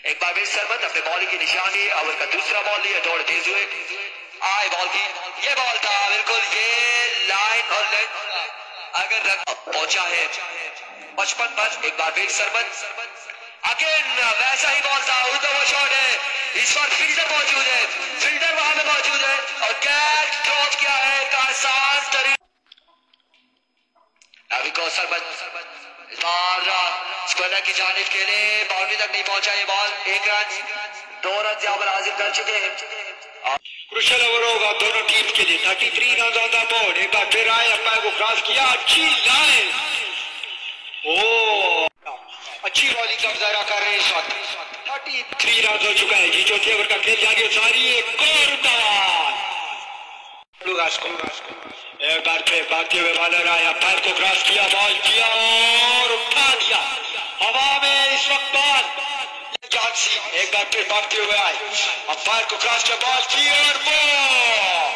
एक बार फिर सरमत अपने बॉलिंग की निशानी, ओवर का दूसरा बॉल लिया, दौड़ तेज हुए, आए बॉल की, ये बॉल था बिल्कुल, ये लाइन और लेग अगर रन पहुंचा है 55 पर। एक बार फिर सरमत अगेन वैसा ही बॉल था, उल्टा वो शॉट है, इस बार फील्डर मौजूद है, फील्डर वहां पे मौजूद है और कैच ड्रॉप किया है एक आसान तरीके। अभी को सरमत इस बार स्क्वायर की जानिब के लिए बाउंड्री तक नहीं पहुंचा, ये बॉल 1 रन 2 रन यहाँ पर हासिल कर चुके हैं। क्रुशियल ओवर होगा दोनों टीम के लिए, 33 रन ऑन द बोर्ड। एक बार फिर आए, अंपायर को क्रॉस किया, अच्छी लाइन, ओ अच्छी बॉलिंग का मुजाहरा कर रहे हैं इस वक्त। 33 रन हो चुका है जी, चौथे ओवर का खेल जारी है, सारी एक और एक बार फिर भागते हुए बॉलर आया, अंपायर को क्रॉस किया, बॉल किया और उठा दिया हवा में इस वक्त बॉल। एक बार फिर भागते हुए आए, अंपायर को क्रॉस किया, बॉल की और बॉल